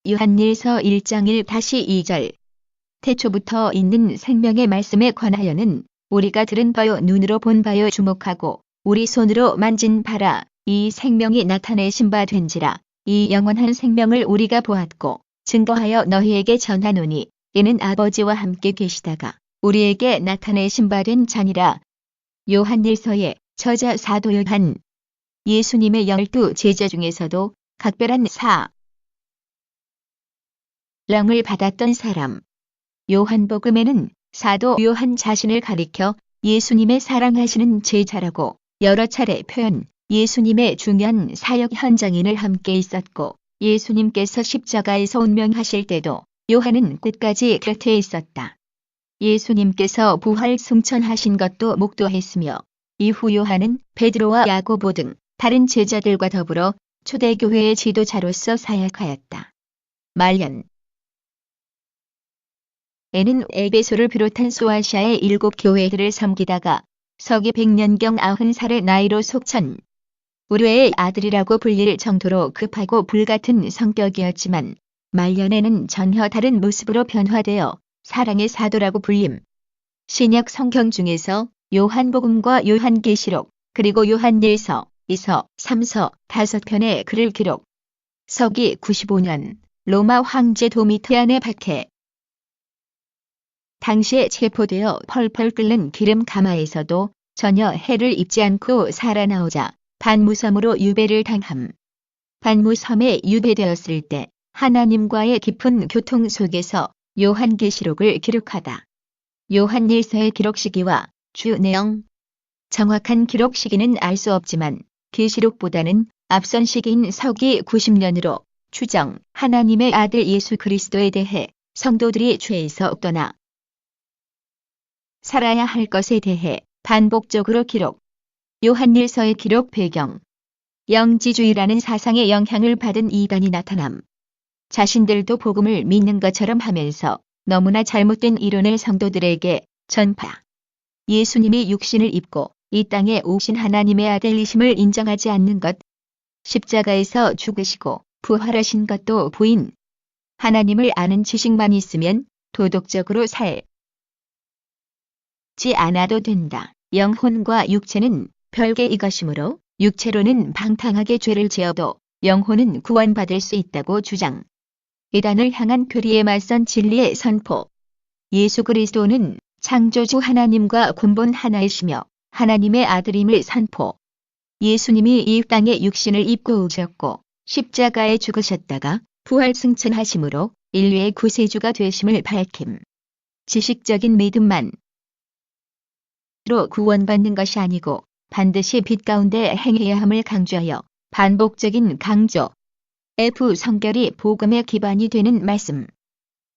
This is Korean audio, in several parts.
요한일서 1장 1-2절. 태초부터 있는 생명의 말씀에 관하여는 우리가 들은 바요 눈으로 본 바요 주목하고 우리 손으로 만진 바라. 이 생명이 나타내신 바 된지라. 이 영원한 생명을 우리가 보았고 증거하여 너희에게 전하노니 이는 아버지와 함께 계시다가 우리에게 나타내신 바 된 자니라. 요한일서의 저자 사도 요한. 예수님의 12 제자 중에서도 각별한 사랑을 받았던 사람. 요한복음에는 사도 요한 자신을 가리켜 예수님의 사랑하시는 제자라고 여러 차례 표현, 예수님의 중요한 사역 현장인을 함께 있었고 예수님께서 십자가에서 운명하실 때도 요한은 끝까지 곁에 있었다. 예수님께서 부활 승천하신 것도 목도했으며 이후 요한은 베드로와 야고보 등 다른 제자들과 더불어 초대교회의 지도자로서 사역하였다. 말년 에는 에베소를 비롯한 소아시아의 7 교회들을 섬기다가 서기 100년경 90살의 나이로 속천 우료의 아들이라고 불릴 정도로 급하고 불같은 성격이었지만 말년에는 전혀 다른 모습으로 변화되어 사랑의 사도라고 불림. 신약 성경 중에서 요한복음과 요한계시록 그리고 요한일서, 2서, 3서 5편의 글을 기록. 서기 95년 로마 황제 도미티안의 박해. 당시에 체포되어 펄펄 끓는 기름 가마에서도 전혀 해를 입지 않고 살아나오자 반무섬으로 유배를 당함. 반무섬에 유배되었을 때 하나님과의 깊은 교통 속에서 요한계시록을 기록하다. 요한일서의 기록 시기와 주 내용. 정확한 기록 시기는 알 수 없지만 계시록보다는 앞선 시기인 서기 90년으로 추정. 하나님의 아들 예수 그리스도에 대해 성도들이 죄에서 떠나 살아야 할 것에 대해 반복적으로 기록. 요한일서의 기록 배경. 영지주의라는 사상의 영향을 받은 이단이 나타남. 자신들도 복음을 믿는 것처럼 하면서 너무나 잘못된 이론을 성도들에게 전파. 예수님이 육신을 입고 이 땅에 오신 하나님의 아들이심을 인정하지 않는 것. 십자가에서 죽으시고 부활하신 것도 부인. 하나님을 아는 지식만 있으면 도덕적으로 살지 않아도 된다. 영혼과 육체는 별개의 것이므로 육체로는 방탕하게 죄를 지어도 영혼은 구원받을 수 있다고 주장. 이단을 향한 교리에 맞선 진리의 선포. 예수 그리스도는 창조주 하나님과 근본 하나이시며 하나님의 아들임을 선포. 예수님이 이 땅에 육신을 입고 오셨고 십자가에 죽으셨다가 부활 승천하심으로 인류의 구세주가 되심을 밝힘. 지식적인 믿음만 로 구원받는 것이 아니고 반드시 빛 가운데 행해야 함을 강조하여 반복적인 강조. F. 성결이 복음의 기반이 되는 말씀.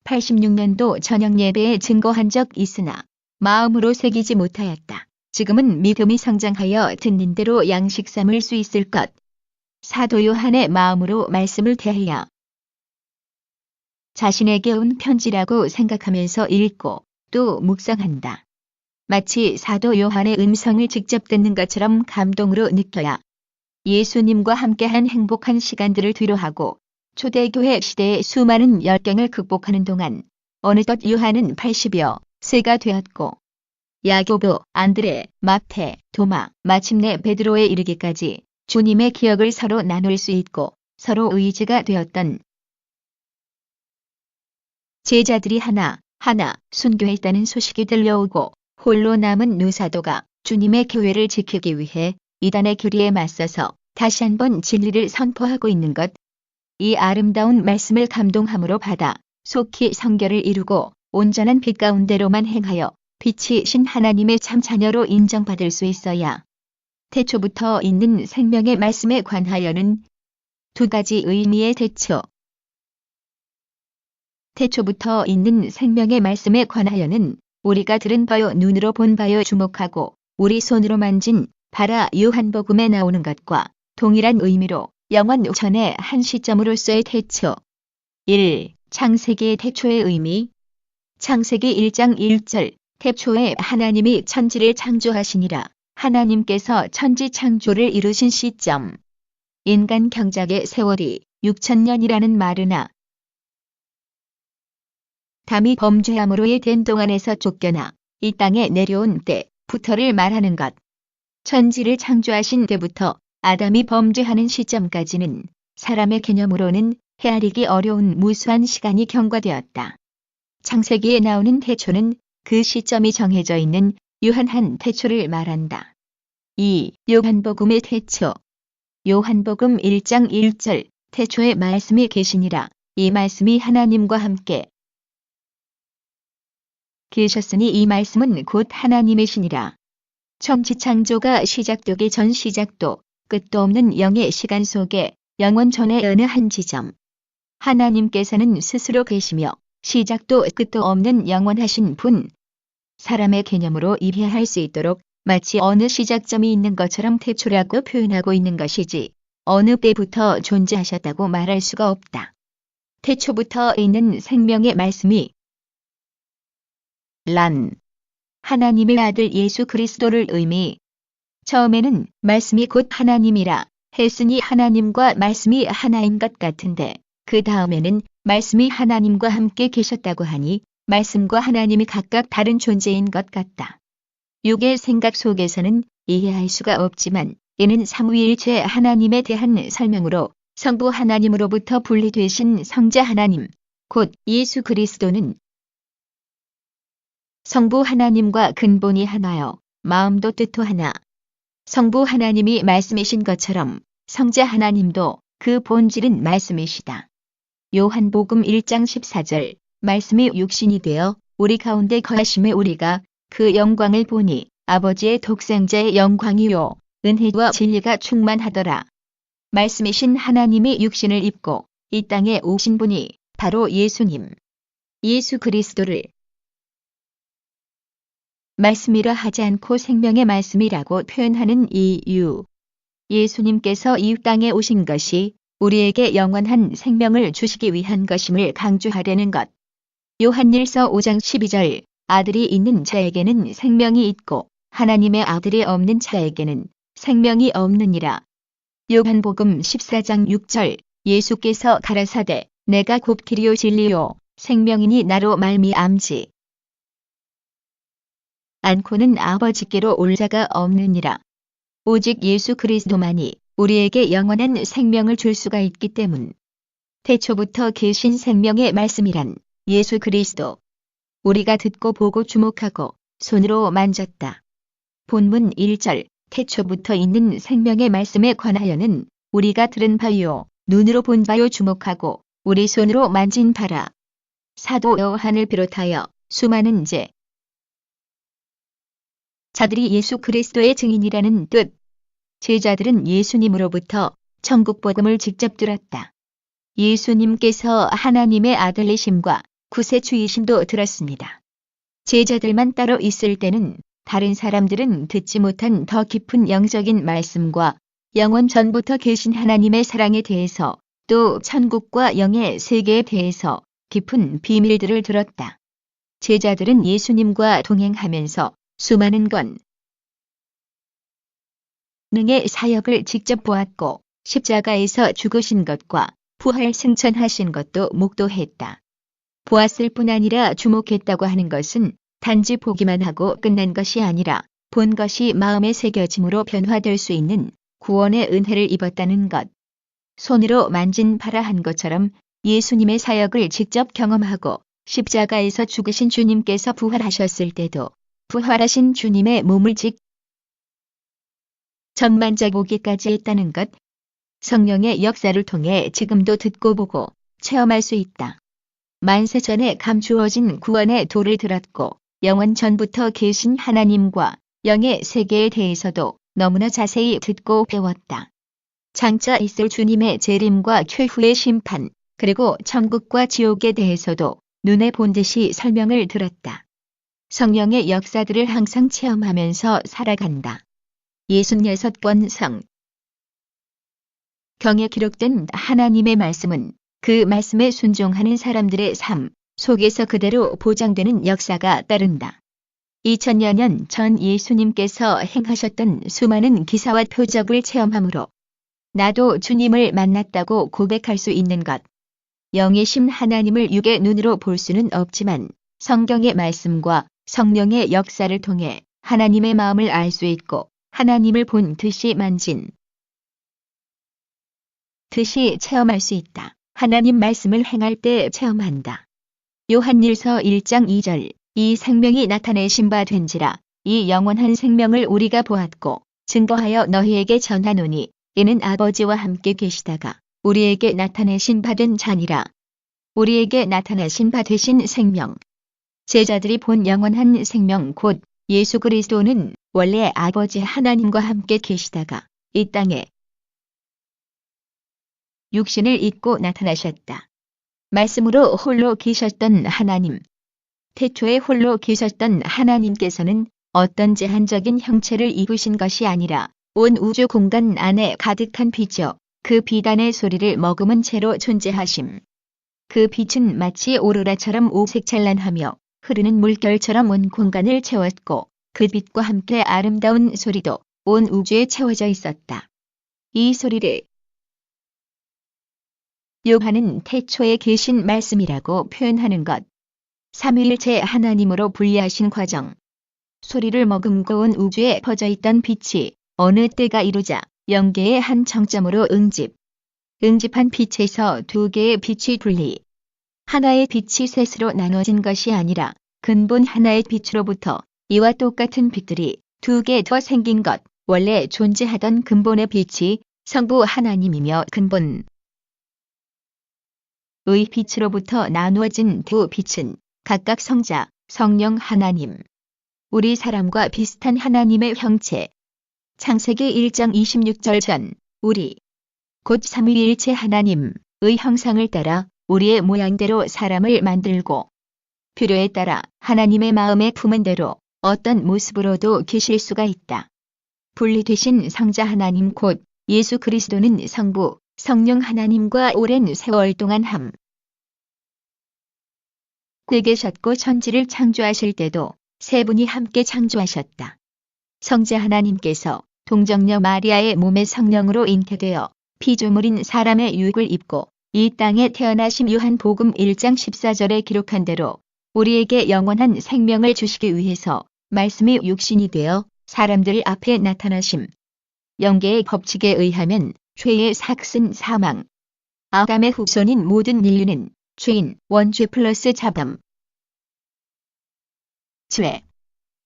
86년도 저녁 예배에 증거한 적 있으나 마음으로 새기지 못하였다. 지금은 믿음이 성장하여 듣는 대로 양식 삼을 수 있을 것. 사도 요한의 마음으로 말씀을 대하여 자신에게 온 편지라고 생각하면서 읽고 또 묵상한다. 마치 사도 요한의 음성을 직접 듣는 것처럼 감동으로 느껴야 예수님과 함께한 행복한 시간들을 뒤로하고 초대교회 시대의 수많은 열경을 극복하는 동안 어느덧 요한은 80여 세가 되었고 야고보, 안드레, 마태, 도마, 마침내 베드로에 이르기까지 주님의 기억을 서로 나눌 수 있고 서로 의지가 되었던 제자들이 하나하나 순교했다는 소식이 들려오고 홀로 남은 누사도가 주님의 교회를 지키기 위해 이단의 교리에 맞서서 다시 한번 진리를 선포하고 있는 것. 이 아름다운 말씀을 감동함으로 받아 속히 성결을 이루고 온전한 빛 가운데로만 행하여 빛이신 하나님의 참 자녀로 인정받을 수 있어야 태초부터 있는 생명의 말씀에 관하여는 2가지 의미의 태초. 태초부터 있는 생명의 말씀에 관하여는 우리가 들은 바요 눈으로 본 바요 주목하고 우리 손으로 만진 바라 요한복음에 나오는 것과 동일한 의미로 영원 전의 한 시점으로서의 태초. 1. 창세기의 태초의 의미. 창세기 1장 1절. 태초에 하나님이 천지를 창조하시니라. 하나님께서 천지 창조를 이루신 시점. 인간 경작의 세월이 6000년이라는 말으나 담이 범죄함으로 된 동안에서 쫓겨나 이 땅에 내려온 때부터를 말하는 것. 천지를 창조하신 때부터 아담이 범죄하는 시점까지는 사람의 개념으로는 헤아리기 어려운 무수한 시간이 경과되었다. 창세기에 나오는 태초는 그 시점이 정해져 있는 유한한 태초를 말한다. 2. 요한복음의 태초. 요한복음 1장 1절 태초에 말씀이 계시니라. 이 말씀이 하나님과 함께 계셨으니 이 말씀은 곧 하나님이시니라. 천지 창조가 시작되기 전 시작도 끝도 없는 영의 시간 속에 영원 전의 어느 한 지점. 하나님께서는 스스로 계시며 시작도 끝도 없는 영원하신 분. 사람의 개념으로 이해할 수 있도록 마치 어느 시작점이 있는 것처럼 태초라고 표현하고 있는 것이지 어느 때부터 존재하셨다고 말할 수가 없다. 태초부터 있는 생명의 말씀이 란 하나님의 아들 예수 그리스도를 의미. 처음에는 말씀이 곧 하나님이라 했으니 하나님과 말씀이 하나인 것 같은데 그 다음에는 말씀이 하나님과 함께 계셨다고 하니 말씀과 하나님이 각각 다른 존재인 것 같다. 육의 생각 속에서는 이해할 수가 없지만 이는 삼위일체 하나님에 대한 설명으로 성부 하나님으로부터 분리되신 성자 하나님, 곧 예수 그리스도는 성부 하나님과 근본이 하나요. 마음도 뜻도 하나. 성부 하나님이 말씀이신 것처럼 성자 하나님도 그 본질은 말씀이시다. 요한복음 1장 14절 말씀이 육신이 되어 우리 가운데 거하심에 우리가 그 영광을 보니 아버지의 독생자의 영광이요 은혜와 진리가 충만하더라. 말씀이신 하나님이 육신을 입고 이 땅에 오신 분이 바로 예수님. 예수 그리스도를 말씀이라 하지 않고 생명의 말씀이라고 표현하는 이유. 예수님께서 이 땅에 오신 것이 우리에게 영원한 생명을 주시기 위한 것임을 강조하려는 것. 요한일서 5장 12절 아들이 있는 자에게는 생명이 있고 하나님의 아들이 없는 자에게는 생명이 없느니라. 요한복음 14장 6절 예수께서 가라사대 내가 곧 길이요 진리요 생명이니 나로 말미암지 않고는 아버지께로 올 자가 없느니라. 오직 예수 그리스도만이 우리에게 영원한 생명을 줄 수가 있기 때문. 태초부터 계신 생명의 말씀이란 예수 그리스도. 우리가 듣고 보고 주목하고 손으로 만졌다. 본문 1절 태초부터 있는 생명의 말씀에 관하여는 우리가 들은 바요 눈으로 본 바요 주목하고 우리 손으로 만진 바라. 사도 요한을 비롯하여 수많은 자들이 예수 그리스도의 증인이라는 뜻. 제자들은 예수님으로부터 천국 복음을 직접 들었다. 예수님께서 하나님의 아들이심과 구세주이심도 들었습니다. 제자들만 따로 있을 때는 다른 사람들은 듣지 못한 더 깊은 영적인 말씀과 영원 전부터 계신 하나님의 사랑에 대해서 또 천국과 영의 세계에 대해서 깊은 비밀들을 들었다. 제자들은 예수님과 동행하면서 수많은 권능의 사역을 직접 보았고 십자가에서 죽으신 것과 부활 승천하신 것도 목도했다. 보았을 뿐 아니라 주목했다고 하는 것은 단지 보기만 하고 끝난 것이 아니라 본 것이 마음에 새겨짐으로 변화될 수 있는 구원의 은혜를 입었다는 것. 손으로 만진 바라 한 것처럼 예수님의 사역을 직접 경험하고 십자가에서 죽으신 주님께서 부활하셨을 때도 부활하신 주님의 몸을 만져보기까지 했다는 것. 성령의 역사를 통해 지금도 듣고 보고 체험할 수 있다. 만세 전에 감추어진 구원의 도를 들었고 영원 전부터 계신 하나님과 영의 세계에 대해서도 너무나 자세히 듣고 배웠다. 장차 있을 주님의 재림과 최후의 심판, 그리고 천국과 지옥에 대해서도 눈에 본 듯이 설명을 들었다. 성령의 역사들을 항상 체험하면서 살아간다. 66권 성경에 기록된 하나님의 말씀은 그 말씀에 순종하는 사람들의 삶 속에서 그대로 보장되는 역사가 따른다. 2000여 년 전 예수님께서 행하셨던 수많은 기사와 표적을 체험함으로 나도 주님을 만났다고 고백할 수 있는 것. 영이신 하나님을 육의 눈으로 볼 수는 없지만 성경의 말씀과 성령의 역사를 통해 하나님의 마음을 알 수 있고 하나님을 본 듯이 만진 듯이 체험할 수 있다. 하나님 말씀을 행할 때 체험한다. 요한일서 1장 2절 이 생명이 나타내신 바 된지라 이 영원한 생명을 우리가 보았고 증거하여 너희에게 전하노니 이는 아버지와 함께 계시다가 우리에게 나타내신 바 된 자니라. 우리에게 나타나신 바 되신 생명. 제자들이 본 영원한 생명 곧 예수 그리스도는 원래 아버지 하나님과 함께 계시다가 이 땅에 육신을 입고 나타나셨다. 말씀으로 홀로 계셨던 하나님. 태초에 홀로 계셨던 하나님께서는 어떤 제한적인 형체를 입으신 것이 아니라 온 우주 공간 안에 가득한 빛이요 그 비단의 소리를 머금은 채로 존재하심. 그 빛은 마치 오로라처럼 오색찬란하며 흐르는 물결처럼 온 공간을 채웠고 그 빛과 함께 아름다운 소리도 온 우주에 채워져 있었다. 이 소리를 요한은 태초에 계신 말씀이라고 표현하는 것. 삼위일체 하나님으로 분리하신 과정. 소리를 머금고 온 우주에 퍼져있던 빛이 어느 때가 이루자 영계의 한 정점으로 응집한 빛에서 두 개의 빛이 분리. 하나의 빛이 셋으로 나눠진 것이 아니라 근본 하나의 빛으로부터 이와 똑같은 빛들이 두 개 더 생긴 것. 원래 존재하던 근본의 빛이 성부 하나님이며 근본의 빛으로부터 나누어진 두 빛은 각각 성자, 성령 하나님. 우리 사람과 비슷한 하나님의 형체. 창세기 1장 26절 전 우리 곧 삼위일체 하나님의 형상을 따라 우리의 모양대로 사람을 만들고 필요에 따라 하나님의 마음에 품은 대로 어떤 모습으로도 계실 수가 있다. 분리되신 성자 하나님 곧 예수 그리스도는 성부, 성령 하나님과 오랜 세월 동안 함께 계셨고 천지를 창조하실 때도 세 분이 함께 창조하셨다. 성자 하나님께서 동정녀 마리아의 몸에 성령으로 잉태되어 피조물인 사람의 육을 입고 이 땅에 태어나심 요한복음 1장 14절에 기록한 대로 우리에게 영원한 생명을 주시기 위해서 말씀이 육신이 되어 사람들 앞에 나타나심. 영계의 법칙에 의하면 죄의 삭슨 사망. 아담의 후손인 모든 인류는 죄인, 원죄 플러스 자범. 죄.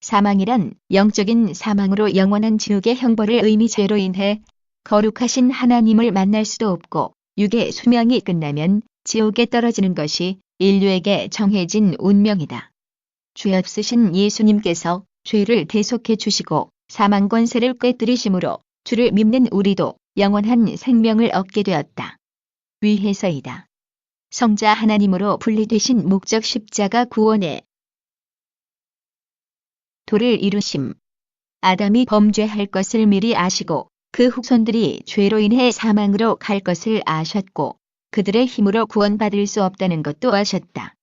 사망이란 영적인 사망으로 영원한 지옥의 형벌을 의미 죄로 인해 거룩하신 하나님을 만날 수도 없고 육의 수명이 끝나면 지옥에 떨어지는 것이 인류에게 정해진 운명이다. 죄 없으신 예수님께서 죄를 대속해 주시고 사망 권세를 꿰뜨리심으로 주를 믿는 우리도 영원한 생명을 얻게 되었다. 위해서이다. 성자 하나님으로 분리되신 목적 십자가 구원의 도를 이루심. 아담이 범죄할 것을 미리 아시고 그 후손들이 죄로 인해 사망으로 갈 것을 아셨고 그들의 힘으로 구원받을 수 없다는 것도 아셨다.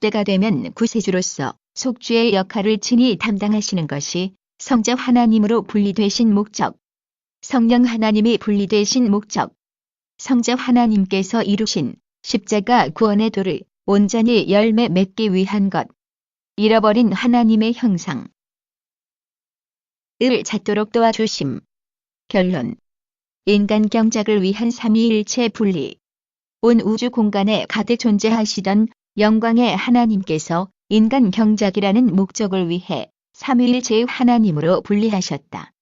때가 되면 구세주로서 속죄의 역할을 친히 담당하시는 것이 성자 하나님으로 분리되신 목적. 성령 하나님이 분리되신 목적. 성자 하나님께서 이루신 십자가 구원의 도를 온전히 열매 맺기 위한 것. 잃어버린 하나님의 형상 을 찾도록 도와주심. 결론. 인간 경작을 위한 삼위일체 분리. 온 우주 공간에 가득 존재하시던 영광의 하나님께서 인간 경작이라는 목적을 위해 삼위일체의 하나님으로 분리하셨다.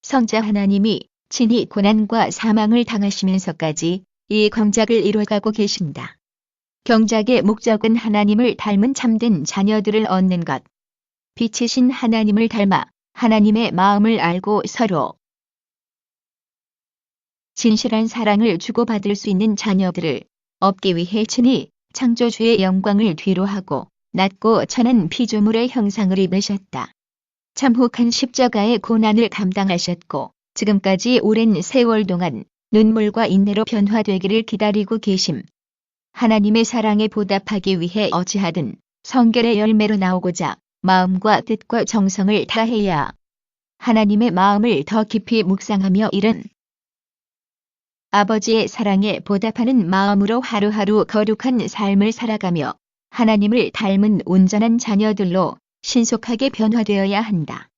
성자 하나님이 친히 고난과 사망을 당하시면서까지 이 경작을 이뤄가고 계신다. 경작의 목적은 하나님을 닮은 참된 자녀들을 얻는 것. 빛이신 하나님을 닮아 하나님의 마음을 알고 서로 진실한 사랑을 주고받을 수 있는 자녀들을 얻기 위해 친히 창조주의 영광을 뒤로하고 낮고 천한 피조물의 형상을 입으셨다. 참혹한 십자가의 고난을 감당하셨고 지금까지 오랜 세월 동안 눈물과 인내로 변화되기를 기다리고 계심. 하나님의 사랑에 보답하기 위해 어찌하든 성결의 열매로 나오고자 마음과 뜻과 정성을 다해야 하나님의 마음을 더 깊이 묵상하며 이른 아버지의 사랑에 보답하는 마음으로 하루하루 거룩한 삶을 살아가며 하나님을 닮은 온전한 자녀들로 신속하게 변화되어야 한다.